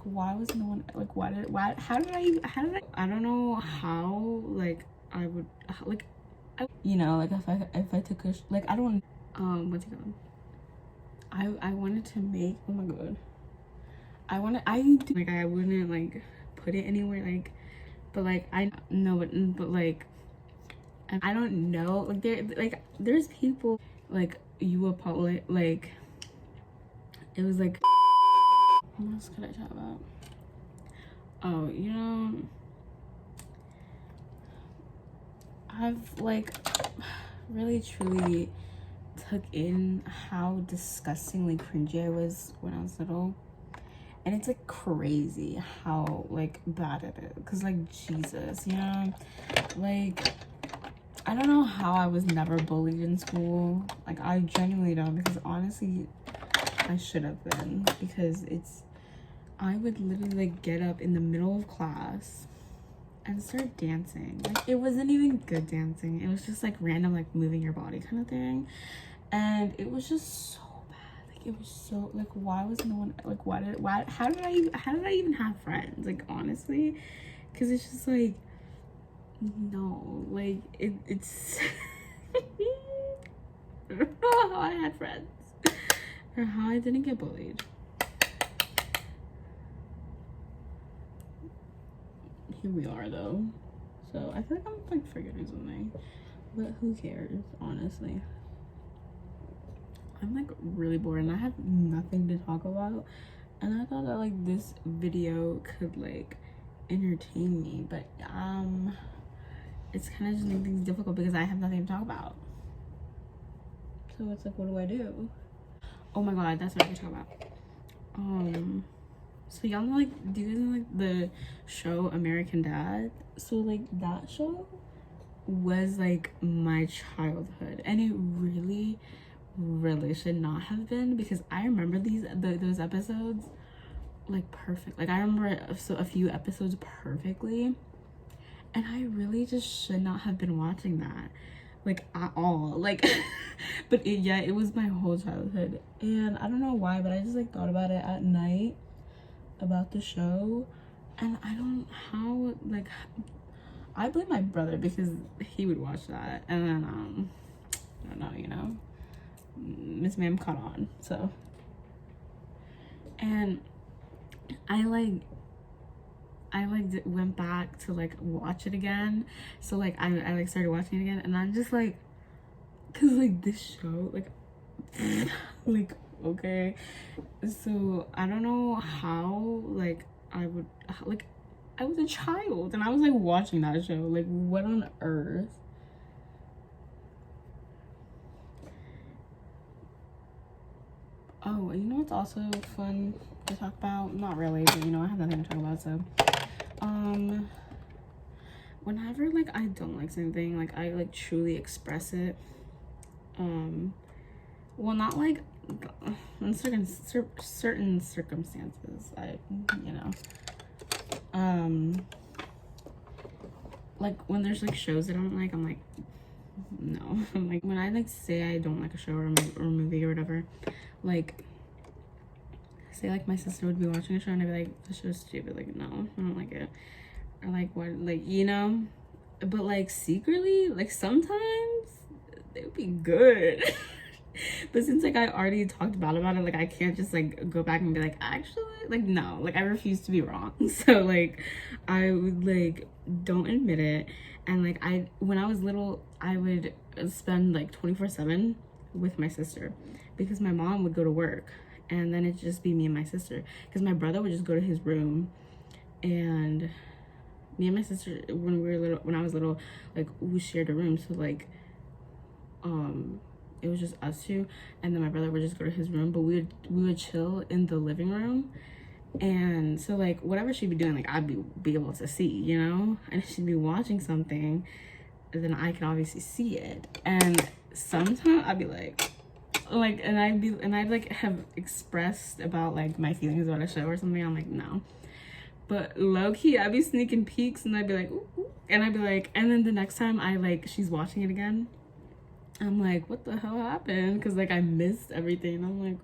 why was no one like, how did I don't know how, like, I would like, you know, like if I took a like, I don't what's it called, I wanted to make, oh my god, I wouldn't like put it anywhere, like, but like I know, but like I don't know, like there's people like you would probably like, it was like, what else could I talk about? Oh, you know, I've like really truly took in how disgustingly cringy I was when I was little. And it's like crazy how like bad it is. Cause like Jesus, you know, like I don't know how I was never bullied in school. Like I genuinely don't, because honestly I should have been, because I would literally like get up in the middle of class and start dancing. Like it wasn't even good dancing. It was just like random like moving your body kind of thing. And it was just so bad. Like it was so like, why was no one like, how did I even have friends? Like honestly, because it's just like, no, like it's I don't know how I had friends or how I didn't get bullied. Here we are though, so I feel like I'm like forgetting something, but who cares, honestly. I'm like really bored and I have nothing to talk about, and I thought that like this video could like entertain me, but it's kind of just making things difficult because I have nothing to talk about. So it's like, what do I do? Oh my god, that's what I can talk about. So y'all know, like, do you guys know like the show American Dad? So like that show was like my childhood, and it really should not have been, because I remember those episodes like perfect. Like I remember a few episodes perfectly, and I really just should not have been watching that like at all, like but yeah, it was my whole childhood, and I don't know why, but I just like thought about it at night about the show, and I don't how like I blame my brother because he would watch that, and then I don't know, you know, Miss Ma'am caught on. So, and I went back to like watch it again. So like I like started watching it again, and I'm just like, cause like this show like like okay, so I don't know how like I would like, I was a child and I was like watching that show, like what on earth. Oh, you know what's also fun to talk about? Not really, but you know, I have nothing to talk about. So whenever like I don't like something, like I like truly express it. Well, not like in certain circumstances, I, you know, like when there's like shows that I don't like, I'm like, no. I'm like, when I like say I don't like a show or a movie or whatever, like say like my sister would be watching a show and I'd be like, the show's stupid, like no, I don't like it, or like what, like, you know, but like secretly, like sometimes they would be good. But since like I already talked about it, like I can't just like go back and be like, actually, like no, like I refuse to be wrong. So like I would like don't admit it. And like when I was little, I would spend like 24/7 with my sister, because my mom would go to work and then it'd just be me and my sister, because my brother would just go to his room, and me and my sister, when I was little, like we shared a room. So like it was just us two, and then my brother would just go to his room, but we would chill in the living room. And so like whatever she'd be doing, like I'd be able to see, you know, and if she'd be watching something, then I could obviously see it. And sometimes I'd be like and I'd like have expressed about like my feelings about a show or something. I'm like, no, but low-key I'd be sneaking peeks, and I'd be like, ooh, ooh. And I'd be like, and then the next time she's watching it again, I'm like, what the hell happened? Because like I missed everything. I'm like,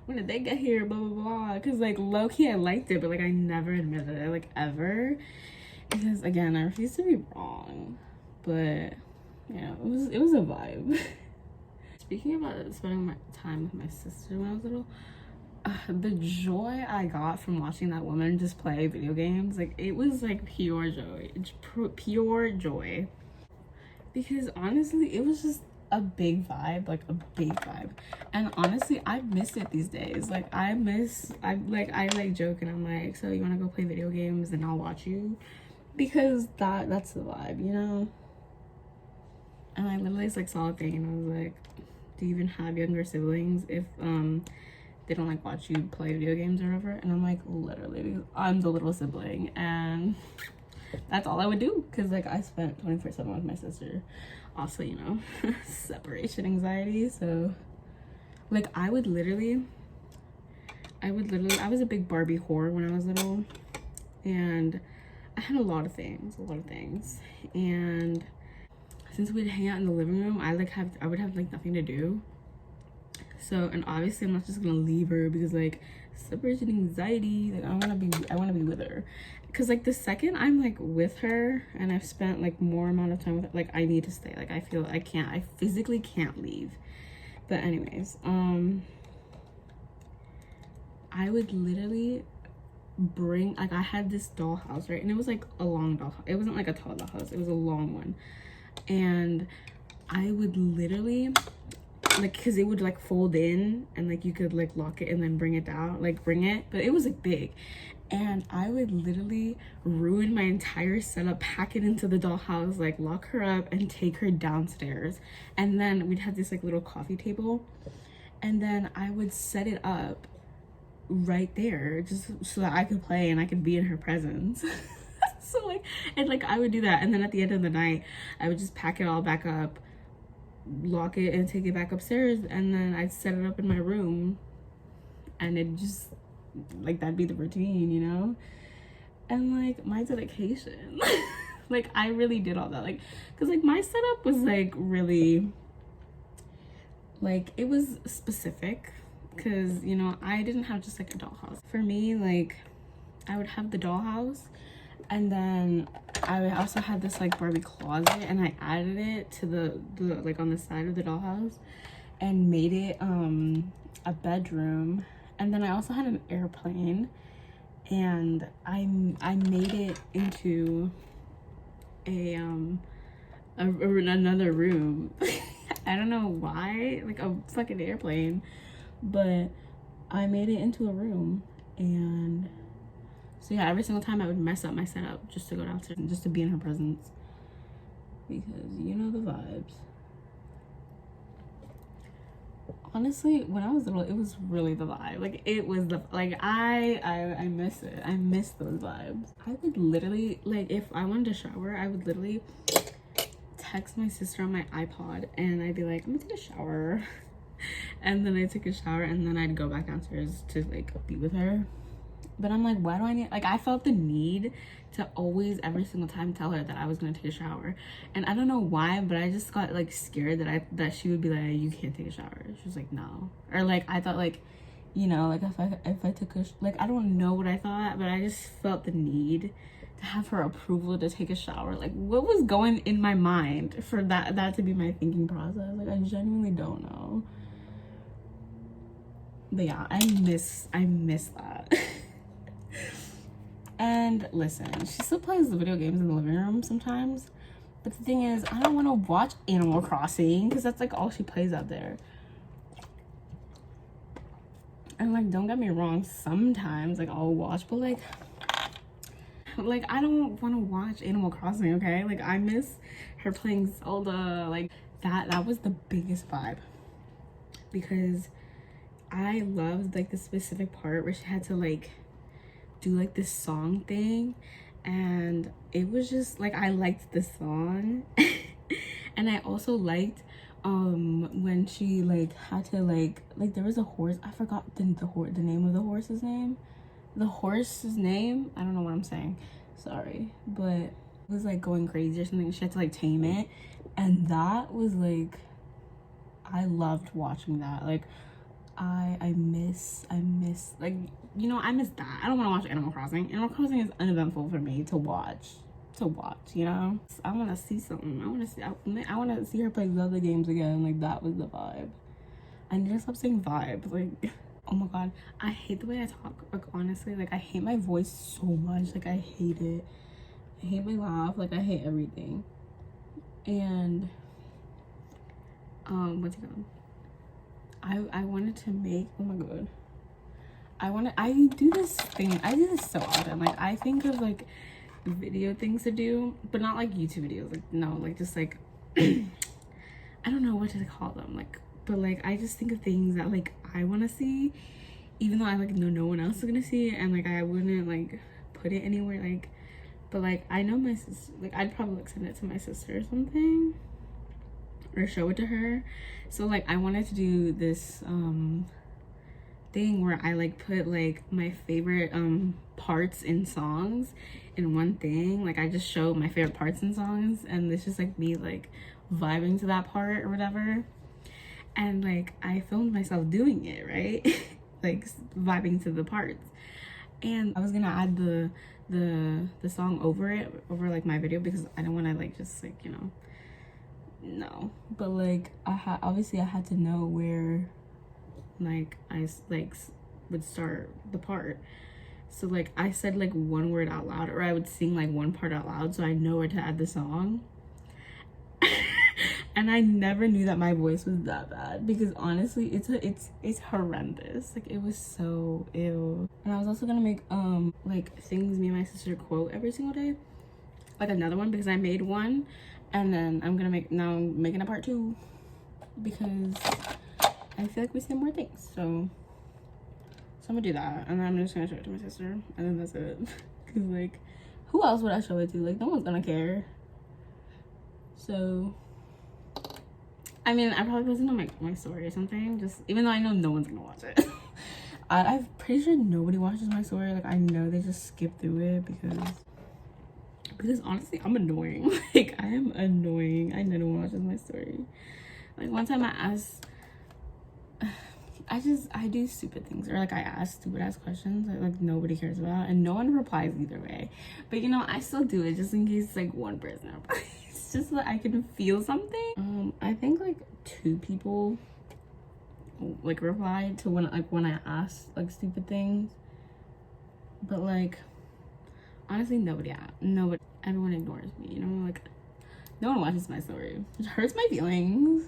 when did they get here, blah blah blah, because like low-key I liked it, but like I never admitted it, like ever, because again I refuse to be wrong. But yeah, it was a vibe. Speaking about spending my time with my sister when I was little, the joy I got from watching that woman just play video games, like it was like pure joy. It's pure joy, because honestly it was just a big vibe, like a big vibe. And honestly I miss it these days. Like I like joke and I'm like, so you want to go play video games and I'll watch you, because that's the vibe, you know. And I literally just like saw a thing and I was like, do you even have younger siblings if they don't like watch you play video games or whatever? And I'm like, literally, because I'm the little sibling and that's all I would do, because like I spent 24/7 with my sister. Also, you know, separation anxiety. So like I was a big Barbie whore when I was little, and I had a lot of things. And since we'd hang out in the living room, I would have like nothing to do. So, and obviously I'm not just gonna leave her, because like separation anxiety, like I want to be with her, because like the second I'm like with her and I've spent like more amount of time with her, like I need to stay. Like I feel I physically can't leave. But anyways, I would literally bring, like I had this dollhouse, right? And it was like a long dollhouse. It wasn't like a tall dollhouse, it was a long one. And I would literally, like, because it would like fold in and like you could like lock it and then bring it down, like bring it, but it was like big. And I would literally ruin my entire setup, pack it into the dollhouse, like lock her up and take her downstairs. And then we'd have this like little coffee table, and then I would set it up right there just so that I could play and I could be in her presence. So like, and like I would do that, and then at the end of the night I would just pack it all back up, lock it, and take it back upstairs, and then I'd set it up in my room, and it just like that'd be the routine, you know. And like my dedication, like I really did all that, like, because like my setup was like really, like it was specific, because you know I didn't have just like a dollhouse. For me, like I would have the dollhouse, and then I also had this like Barbie closet, and I added it to the like on the side of the dollhouse and made it a bedroom. And then I also had an airplane, and I made it into another room. I don't know why, like a fucking airplane, but I made it into a room. And so yeah, every single time I would mess up my setup just to go downstairs and just to be in her presence, because you know the vibes. Honestly, when I was little, it was really the vibe. Like it was the, like I miss it. I miss those vibes. I would literally, like if I wanted to shower, I would literally text my sister on my iPod and I'd be like, I'm gonna take a shower. And then I'd take a shower and then I'd go back downstairs to like be with her. But I'm like, why do I need, like I felt the need to always every single time tell her that I was gonna take a shower. And I don't know why, but I just got like scared that she would be like, you can't take a shower. She was like, no. Or like I thought, like, you know, like if I took a like, I don't know what I thought, but I just felt the need to have her approval to take a shower. Like what was going in my mind for that to be my thinking process? Like I genuinely don't know. But yeah, I miss that. And listen, she still plays the video games in the living room sometimes, but the thing is, I don't want to watch Animal Crossing because that's like all she plays out there. And like, don't get me wrong, sometimes like I'll watch, but like I don't want to watch Animal Crossing, okay? Like I miss her playing Zelda. Like that was the biggest vibe, because I loved like the specific part where she had to like do like this song thing, and it was just like I liked the song. And I also liked when she like had to like there was a horse, I forgot the name of the horse's name. I don't know what I'm saying, sorry, but it was like going crazy or something. She had to like tame it, and that was like, I loved watching that. Like I miss like, you know, I miss that. I don't want to watch Animal Crossing. Animal Crossing is uneventful for me to watch, you know. I want to see something. I want to see her play Zelda games again. Like, that was the vibe. I need to stop saying vibe. Like, oh my god, I hate the way I talk. Like, honestly, like, I hate my voice so much. Like, I hate it. I hate my laugh. Like, I hate everything. And what's it called? I wanted to make, oh my god, I do this thing, I do this so often. Like, I think of like video things to do, but not like YouTube videos. Like, no, like, just like I don't know what to call them, like, but like, I just think of things that like I want to see, even though I like know no one else is gonna see it, and like I wouldn't like put it anywhere, like, but like I know my sister, like I'd probably like send it to my sister or something, or show it to her. So like, I wanted to do this thing where I like put like my favorite parts in songs in one thing. Like, I just show my favorite parts in songs, and it's just like me like vibing to that part or whatever. And like, I filmed myself doing it, right? Like, vibing to the parts. And I was gonna add the song over like my video, because I don't want to like just like, you know, no, but like obviously I had to know where like I like would start the part. So like, I said like one word out loud, or I would sing like one part out loud, so I know where to add the song. And I never knew that my voice was that bad, because honestly it's horrendous. Like, it was so ew. And I was also gonna make like things me and my sister quote every single day, like another one, because I made one. And then I'm making a part 2, because I feel like we said more things. So I'm gonna do that, and then I'm just gonna show it to my sister, and then that's it. Because like, who else would I show it to? Like, no one's gonna care. So I mean, I probably post it on my story or something, just even though I know no one's gonna watch it. I'm pretty sure nobody watches my story. Like, I know they just skip through it, because honestly, I'm annoying. Like, I am annoying. I know no one watches my story. Like, one time I asked, I do stupid things, or like I ask stupid ass questions that like nobody cares about, and no one replies either way. But you know, I still do it just in case like one person replies, just so that I can feel something. I think like 2 people like replied to when I asked like stupid things, but like, honestly, nobody, everyone ignores me, you know. Like, no one watches my story, which hurts my feelings.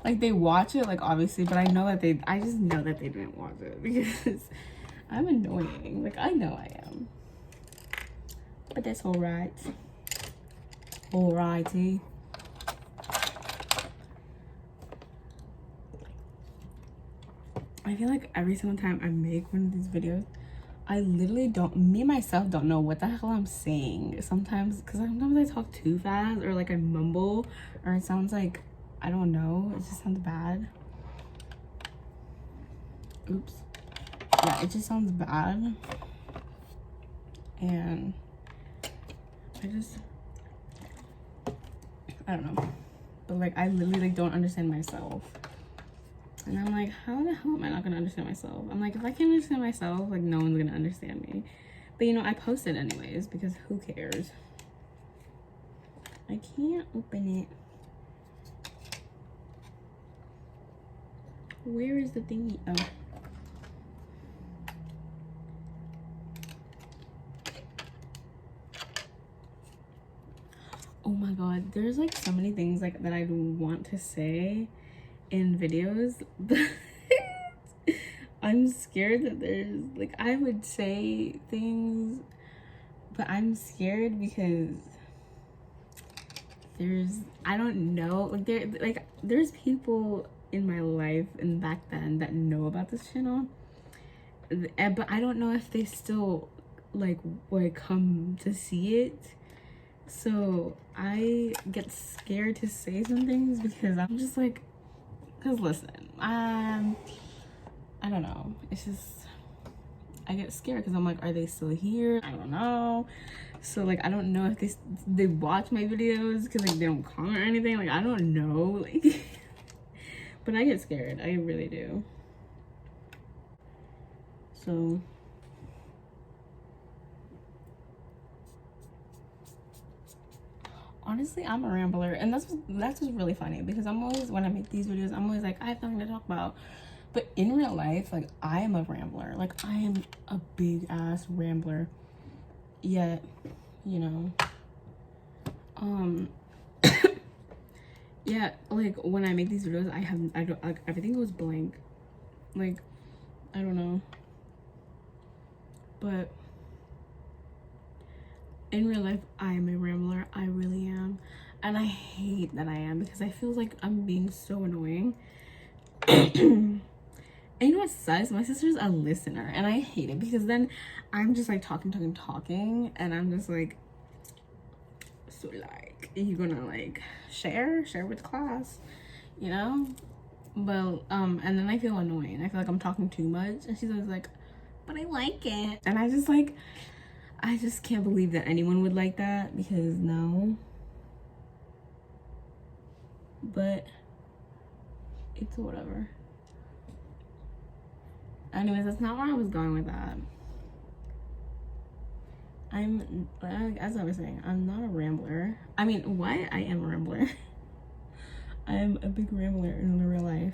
Like, they watch it, like, obviously, but I just know that they didn't watch it, because I'm annoying. Like, I know I am, but that's all right. Alrighty. I feel like every single time I make one of these videos, I literally myself don't know what the hell I'm saying sometimes, because sometimes I talk too fast, or like I mumble, or it sounds like, I don't know, it just sounds bad. Oops. Yeah, it just sounds bad. And I don't know, but like, I literally like don't understand myself. And I'm like, how the hell am I not gonna understand myself? I'm like, if I can't understand myself, like, no one's gonna understand me. But you know, I post it anyways, because who cares? I can't open it. Where is the thingy? Oh. Oh my god, there's like so many things like that I want to say in videos. I'm scared that there's like, I would say things, but I'm scared because I don't know, like there's people in my life and back then that know about this channel, but I don't know if they still like would come to see it. So I get scared to say some things, because I'm just like, because listen, I don't know, it's just, I get scared because I'm like, are they still here? I don't know. So like, I don't know if they watch my videos, because like they don't comment or anything, like I don't know, like but I get scared, I really do. So honestly, I'm a rambler, and that's what's really funny, because I'm always, when I make these videos, I'm always like, I have nothing to talk about. But in real life, like, I am a rambler. Like, I am a big ass rambler. Yet, you know, yeah, like, when I make these videos, I don't, like, everything goes blank. Like, I don't know. But in real life, I am a rambler. I really am. And I hate that I am, because I feel like I'm being so annoying. And you know what sucks? My sister's a listener, and I hate it, because then I'm just like talking, and I'm just like, so like, you gonna like share with class, you know? But and then I feel annoying. I feel like I'm talking too much, and she's always like, but I like it. And I just can't believe that anyone would like that, because no. But it's whatever. Anyways, that's not where I was going with that. As I was saying, I'm not a rambler. I mean, why I am a rambler. I'm a big rambler in real life.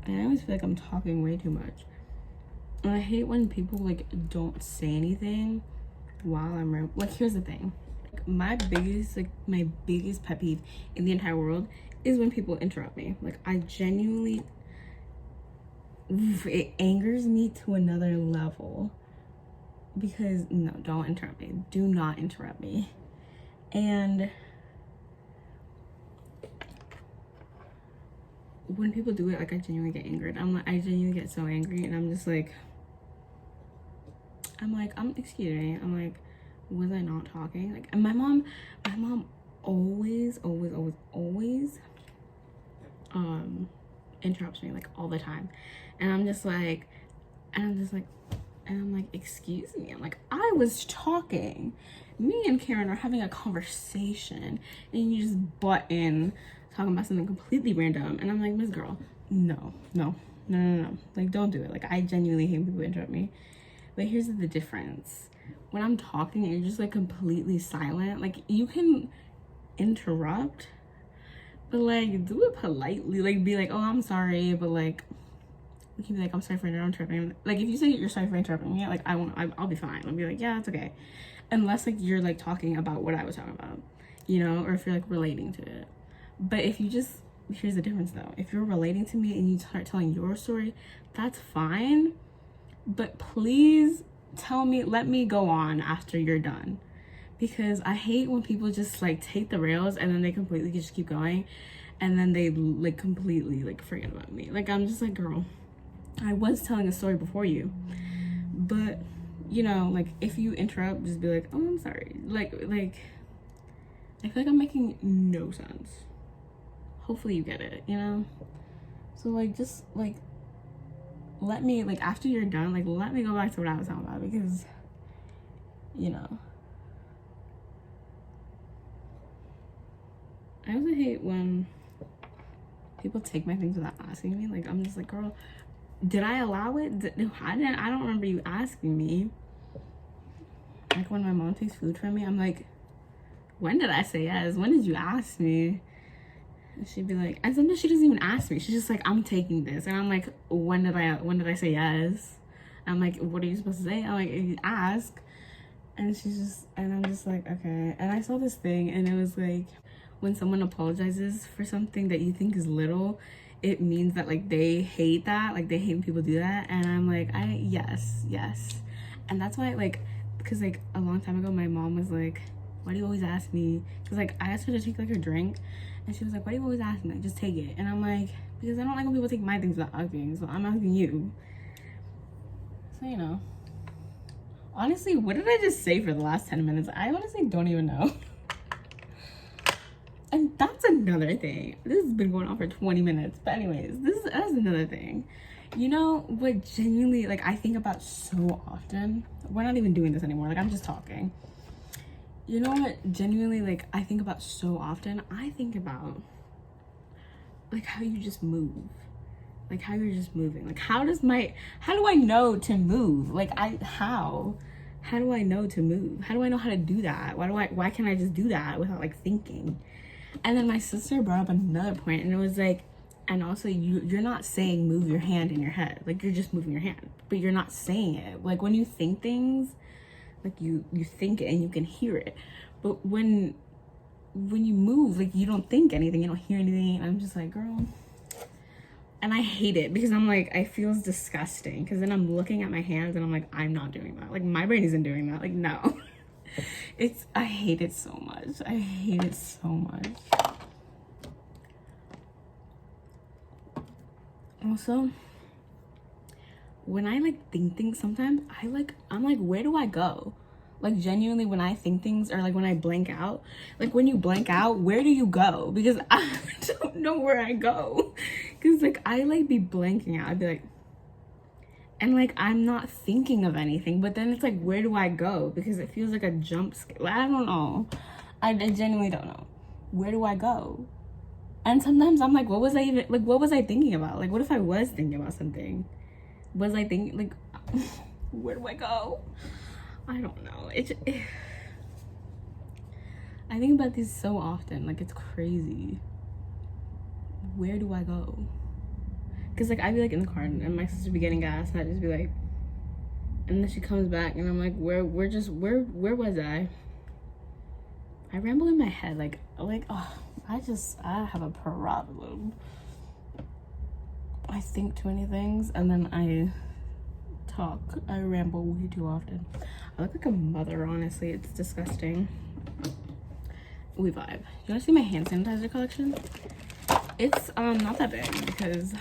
And I always feel like I'm talking way too much. And I hate when people like don't say anything while I'm rambling. Like, here's the thing. My biggest pet peeve in the entire world is when people interrupt me. Like, I genuinely, it angers me to another level, because no, don't interrupt me. Do not interrupt me. And when people do it, like, I genuinely get angered. I genuinely get so angry, and I'm like, excuse me. I'm like, was I not talking? Like, and my mom always interrupts me, like, all the time. And I'm like, excuse me. I'm like, I was talking. Me and Karen are having a conversation, and you just butt in talking about something completely random. And I'm like, Miss Girl, no. Like, don't do it. Like, I genuinely hate people interrupt me. But here's the difference. When I'm talking and you're just like completely silent, like, you can interrupt, but like, do it politely. Like, be like, oh, I'm sorry, but like, you can be like, I'm sorry for interrupting. Like, if you say you're sorry for interrupting me, like, I'll be fine. I'll be like, yeah, it's okay. Unless like you're like talking about what I was talking about, you know, or if you're like relating to it. But if you just, here's the difference though. If you're relating to me and you start telling your story, that's fine. But please let me go on after you're done. Because I hate when people just like take the rails and then they completely just keep going, and then they like completely like forget about me. Like, I'm just like, girl, I was telling a story before you. But, you know, like, if you interrupt, just be like, oh, I'm sorry. Like I feel like I'm making no sense. Hopefully you get it, you know? So like, just like, let me, like, after you're done, like, let me go back to what I was talking about, because, you know, I also hate when people take my things without asking me. Like, I'm just like, girl, did I allow it? I don't remember you asking me. Like, when my mom takes food from me, I'm like, when did I say yes? When did you ask me? And she'd be like, and sometimes she doesn't even ask me. She's just like, I'm taking this. And I'm like, when did I say yes? And I'm like, what are you supposed to say? I'm like, you ask. And I'm just like, okay. And I saw this thing, and it was like, when someone apologizes for something that you think is little, it means that like they hate that, like they hate when people do that. And I'm like, yes. And that's why, like, because like a long time ago, my mom was like, why do you always ask me? Because like I asked her to take like her drink, and she was like, why do you always ask me? Like, just take it. And I'm like, because I don't like when people take my things without asking, so I'm asking you. So, you know, honestly, what did I just say for the last 10 minutes? I honestly don't even know. And that's another thing. This has been going on for 20 minutes. But anyways, that's another thing. You know what genuinely, like, I think about so often? We're not even doing this anymore. Like, I'm just talking. You know what genuinely, like, I think about so often? I think about, like, how you just move. Like how you're just moving. Like how do I know to move? Like how do I know to move? How do I know how to do that? Why can't I just do that without like thinking? And then my sister brought up another point, and it was like, and also you're not saying move your hand in your head. Like you're just moving your hand, but you're not saying it. Like when you think things, like you think it and you can hear it. But when you move, like you don't think anything, you don't hear anything. And I'm just like, girl. And I hate it because I'm like, I feel disgusting. Because then I'm looking at my hands and I'm like, I'm not doing that. Like my brain isn't doing that. Like no. I hate it so much. I hate it so much. Also, when I like think things sometimes, I'm like, where do I go? Like genuinely when I think things, or like when I blank out, like when you blank out, where do you go? Because I don't know where I go. Because like I like be blanking out. I'd be like, and like I'm not thinking of anything, but then it's like, where do I go? Because it feels like a jump scare. I don't know. I genuinely don't know. Where do I go? And sometimes I'm like, what was I thinking about? Like what if I was thinking about something? Was I thinking like where do I go? I don't know. I think about these so often. Like it's crazy. Where do I go? Because like I'd be like in the car and my sister be getting gas and I'd just be like, and then she comes back and I'm like, where was I? I ramble in my head like oh, I have a problem. I think too many things and then I ramble way too often. I look like a mother, honestly. It's disgusting. We vibe. You wanna see my hand sanitizer collection? It's not that big because